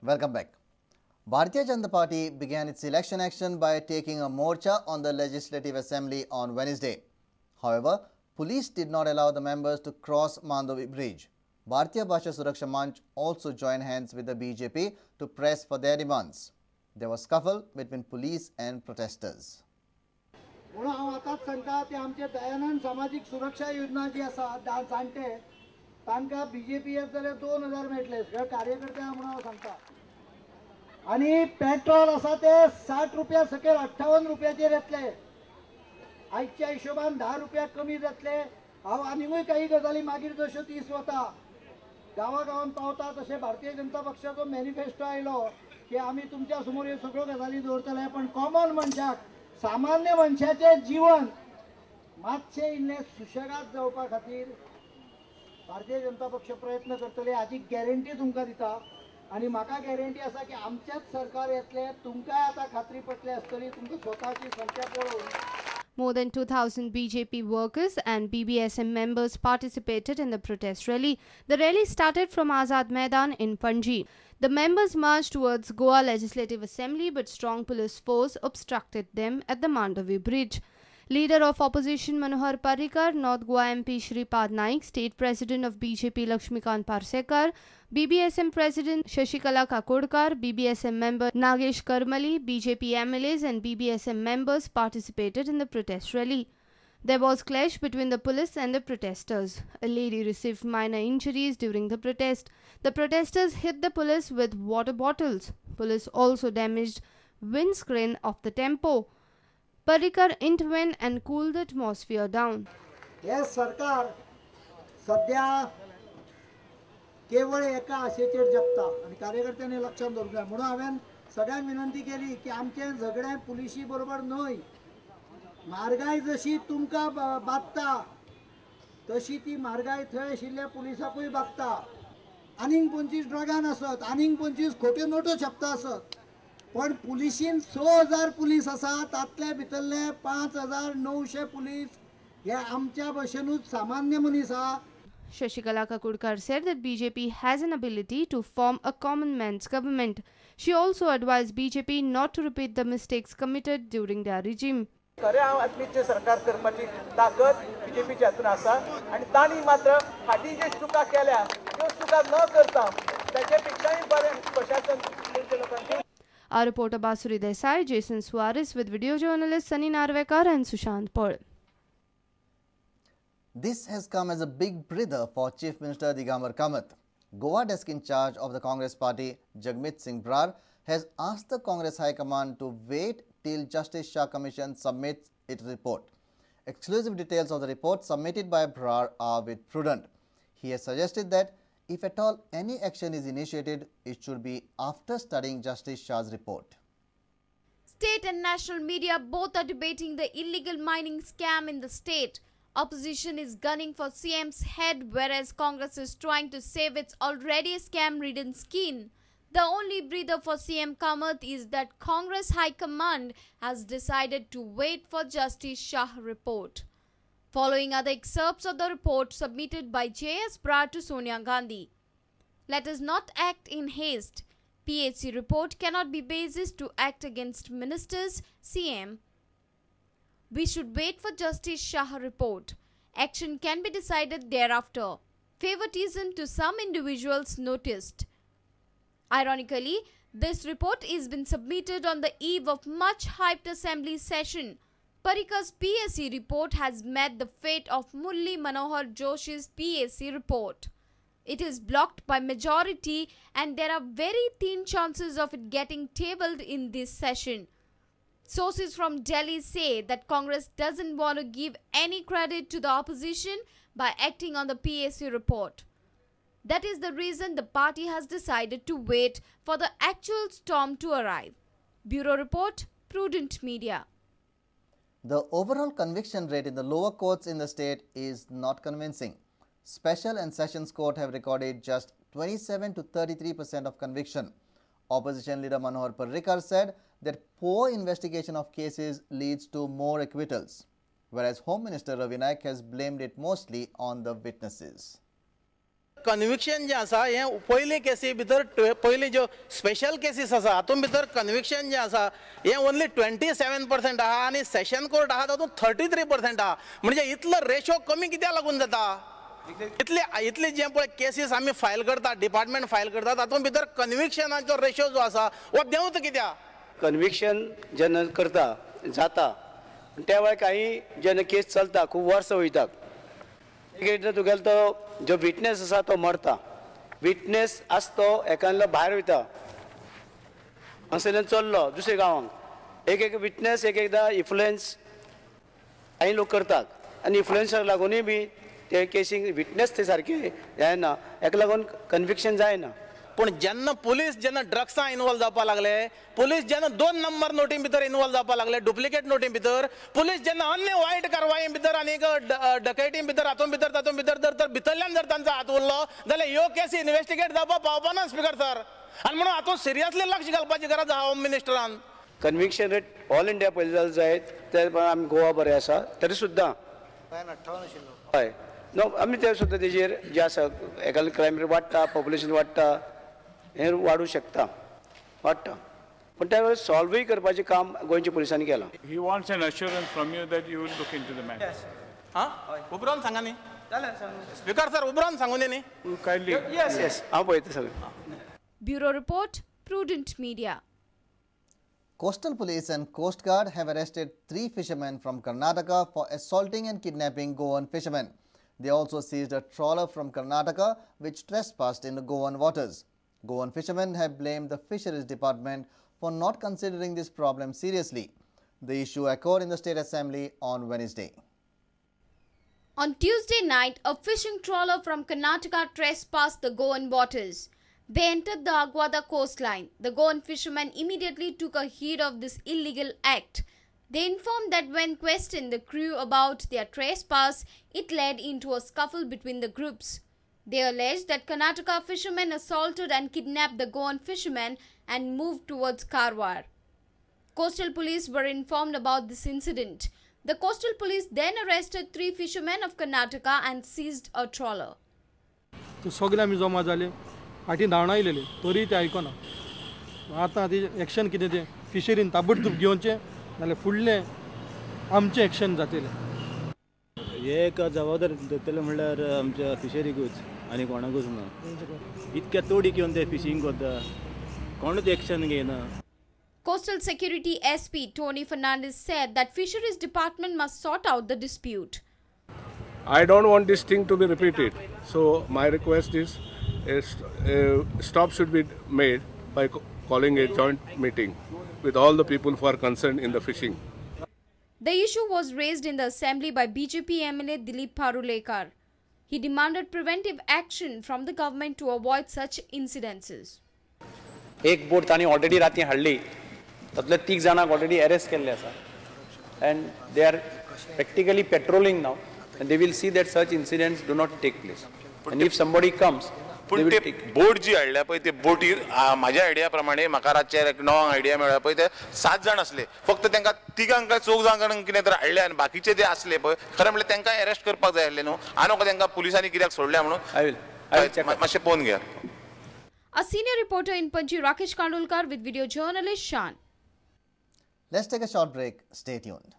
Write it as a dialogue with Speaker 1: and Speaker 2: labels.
Speaker 1: Welcome back. Bharatiya Janata Party began its election action by taking a morcha on the Legislative Assembly on Wednesday. However, police did not allow the members to cross Mandovi Bridge. Bharatiya Bhasha Suraksha Manch also joined hands with the BJP to press for their demands. There was scuffle between police and protesters.
Speaker 2: म्हणून हांव आतांच सांगता ते आमचे दयानंद सामाजिक सुरक्षा योजना जी आसा जाणटे तांकां बीजेपी येत जाल्यार 2000 मेळटले सगळे कार्यकर्ते म्हणून हांव सांगता आनी पेट्रोल आसा ते 60 रुपया सकयल 58 रुपयाचेर येतले आयच्या हिशोबान 10 रुपया कमी जातले हांव आनीकूय काही गजाली मागीर जश्यो दीस वता गांवागांवांत पावता तशें भारतीय जनता पक्षाचो मॅनिफेस्टो आयलो की आमी तुमच्या समोर ह्यो सगळ्यो गजाली दवरतले पण कॉमन मनशाक सामान्य मनशाचे जीवन मातशें इल्लें सुशेगाद जावपा खातीर भारतीय जनता पक्ष प्रयत्न करतले हाची गॅरंटी तुमकां दिता आनी म्हाका गॅरंटी आसा की आमचेच सरकार येतले तुमकांय आतां खात्री पटली आसतली तुमकां स्वताची संख्या पळोवन.
Speaker 3: More than 2,000 BJP workers and BBSM members participated in the protest rally. The rally started from Azad Maidan in Panji. The members marched towards Goa Legislative Assembly, but strong police force obstructed them at the Mandovi Bridge. Leader of opposition Manohar Parrikar, North Goa MP Shripad Naik, State President of BJP Lakshmikant Parsekar, BBSM President Shashikala Kakodkar, BBSM member Nagesh Karmali, BJP MLAs and BBSM members participated in the protest rally. There was clash between the police and the protesters. A lady received minor injuries during the protest. The protesters hit the police with water bottles. Police also damaged windscreen of the tempo. Parrikar intervened and cooled the atmosphere down.
Speaker 2: Yes, सरकार सध्या केवळ एका आशेचेर जगता आनी कार्यकर्त्यांनी लक्षात दवरूंक जाय म्हणून हांवें सगळ्यांक विनंती केली की आमचें झगडें पुलिशी बरोबर न्हय म्हारगाय जशी तुमकां बादता तशी ती म्हारगाय थंय आशिल्ल्या पुलिसाकूय बादता आनीक 25 ड्रगान आसत आनीक 25 खोट्यो नोटो छापता आसत पण पुलिशीन 6000 पुलीस आसा तातले भितरले 5900 पुलीस हे आमच्या भशेनूच सामान्य मनीस आहा.
Speaker 3: Shashikala Kakodkar said that BJP has an ability to form a common man's government. She also advised BJP not to repeat the mistakes committed during their regime.
Speaker 4: खरे आत्मीचे सरकार करपाची ताकद बीजेपीच्या हातून आसा आनी तांणी मात्र फाटीं जे चुका केल्या त्यो चुका न करता ताचे पेक्षाय बरें प्रशासन गोंयच्या लोकांक.
Speaker 3: Our reporter Basuri Desai, Jason Suarez with video journalist Sunny Narvekar and Sushant Paul.
Speaker 1: This has come as a big breather for Chief Minister Digambar Kamath. Goa desk in charge of the Congress party, Jagmeet Singh Brar, has asked the Congress High Command to wait till Justice Shah Commission submits its report. Exclusive details of the report submitted by Brar are with Prudent. He has suggested that if at all any action is initiated, it should be after studying Justice Shah's report.
Speaker 5: State and national media both are debating the illegal mining scam in the state. Opposition is gunning for CM's head, whereas Congress is trying to save its already scam-ridden skin. The only breather for CM Kamath is that Congress High Command has decided to wait for Justice Shah report. Following are the excerpts of the report submitted by J.S. Brar to Sonia Gandhi. Let us not act in haste. PHC report cannot be basis to act against ministers, CM. We should wait for Justice Shah report. Action can be decided thereafter. Favoritism to some individuals noticed. Ironically, this report is been submitted on the eve of much hyped assembly session. Parrikar's PSC report has met the fate of Murli Manohar Joshi's PSC report. It is blocked by majority and there are very thin chances of it getting tabled in this session. Sources from Delhi say that Congress doesn't want to give any credit to the opposition by acting on the PSC report. That is the reason the party has decided to wait for the actual storm to arrive. Bureau Report, Prudent Media.
Speaker 1: The overall conviction rate in the lower courts in the state is not convincing. Special and Sessions Court have recorded just 27 to 33% of conviction. Opposition leader Manohar Parrikar said that poor investigation of cases leads to more acquittals, whereas Home Minister Ravi Naik has blamed it mostly on the witnesses.
Speaker 6: Conviction जे आसा हे पयले केसी भितर पयली ज्यो special cases आसा हातूंत भितर कन्विक्शन जे आसा हे ओन्ली 27% आहा आनी सेशन कोर्ट आहा तातूंत 33% आहा. म्हणजे इतलो रेशो कमी कित्याक लागून जाता? इतले जे पळय केसीस आमी फायल करतात, डिपार्टमेंट फायल करतात, तातूंत भितर कन्विक्शनाचो रेशो जो आसा हो देंवत कित्याक?
Speaker 7: कन्विक्शन जेन्ना करता जाता त्या वेळार काही जेन्ना केस चलता खूब वर्सां वयतात तुगेलो तो जो विटनेस आसा तो मरता. विटनेस आसा तो एकांतलो भायर वयता असलें चल्लो दुसऱ्या गांवांक. एक विटनेस एकदां इन्फ्लुएन्स काही लोक करतात आनी इन्फ्लुएन्साक लागूनय बी ते केसीक विटनेस ते सारके जायना, हेका लागून कन्विक्शन जायना.
Speaker 6: पूण जेन्ना पुलीस जेन्ना ड्रग्सां इन्वॉल्व जावपाक लागले, पुलीस जेन्ना 2 नंबर नोटी भितर इन्वॉल्व जावपाक लागले, डुप्लिकेट नोटी भितर, पुलीस जेन्ना अन्य वायट कारवाई भितर आनीक डकैती भितर तातूंत भितर जर भितरल्यान जर तांचो हात उरलो जाल्यार ह्यो केसी इन्व्हेस्टिगेट जावपाक पावपाना स्पीकर सर. आनी म्हणून हातूंत सिरियसली लक्ष घालपाची गरज आहा होम मिनिस्टरान.
Speaker 7: कन्विक्शन रेट ऑल इंडिया पयलें जाल्यार जायत ते आमी गोवा बरें आसा तरी सुद्दां हय नो आमी ते सुद्दां तेजेर जे आसा एका क्रायम रेट वाडटा, पॉप्युलेशन वाडटा, हे वाडूंक शकता वाडटा पण त्या वेळेस सॉल्वूय करपाचें काम गोंयच्या पुलिसांनी केलां.
Speaker 8: He wants an assurance from you that you will look into the matter.
Speaker 6: उबरावन सांगा न्ही स्पीकर सर, उबरावन सांगून न्ही.
Speaker 8: Kindly.
Speaker 7: Yes, हांव पळयता सगळें.
Speaker 5: Bureau Report, Prudent Media.
Speaker 1: Coastal Police and Coast Guard have arrested 3 fishermen from Karnataka for assaulting and kidnapping Goan fishermen. They also seized a trawler from Karnataka which trespassed in the Goan waters. Goan fishermen have blamed the Fisheries Department for not considering this problem seriously. The issue echoed in the State Assembly on Wednesday.
Speaker 5: On Tuesday night, a fishing trawler from Karnataka trespassed the Goan waters. They entered the Aguada coastline. The Goan fishermen immediately took a heed of this illegal act. They informed that when questioned the crew about their trespass, it led into a scuffle between the groups. They alleged that Karnataka fishermen assaulted and kidnapped the Goan fishermen and moved towards Karwar. Coastal police were informed about this incident. The coastal police then arrested 3 fishermen of Karnataka and seized a trawler.
Speaker 9: सगळे आमी जमा जाले फाटीं धांवण आयलेली तरी ते आयकना. आतां ती एक्शन कितें तें फिशरीन ताबडतोब घेवचें नाल्यार फुडलें आमचें एक्शन जातलें.
Speaker 10: हे एक जबाबदारी धरतले म्हणल्यार आमच्या फिशरीकूच आनी कोणाकूच ना. इतक्या तोडीक येवन ते फिशींग करता कोणूच एक्शन घेयना.
Speaker 5: Coastal Security SP Tony Fernandez said that Fisheries Department must sort out the dispute.
Speaker 8: I don't want this thing to be repeated. So my request is a stop should be made by calling a joint meeting with all the people who are concerned in the fishing.
Speaker 5: The issue was raised in the assembly by BJP MLA Dilip Parulekar. He demanded preventive action from the government to avoid such incidences.
Speaker 7: एक boat तांणी already राती हाडली तातूंतले 3 जाणांक already arrest केल्ले आसा and they are practically patrolling now and they will see that such incidents do not take place and if somebody comes
Speaker 11: पण ते बोट जी हाडल्या पळय ते बोटीर म्हाज्या आयडिया प्रमाणे म्हाका रातचे एक णवांक आयडिया मेळ्ळा पळय ते 7 जाण असले फक्त तांकां 3 काय 4 जाणांक कितें तर हाडले आनी बाकीचे जे असले पळय खरें म्हणल्यार तांकां अरेस्ट करपाक जाय आसलें न्हू आनी तांकां पुलिसांनी कित्याक सोडल्या म्हणून मातशें पळोवन घेया.
Speaker 5: A senior reporter in Panji, Rakesh Kandolkar, with video journalist Shan.
Speaker 1: Let's take a short break. Stay tuned.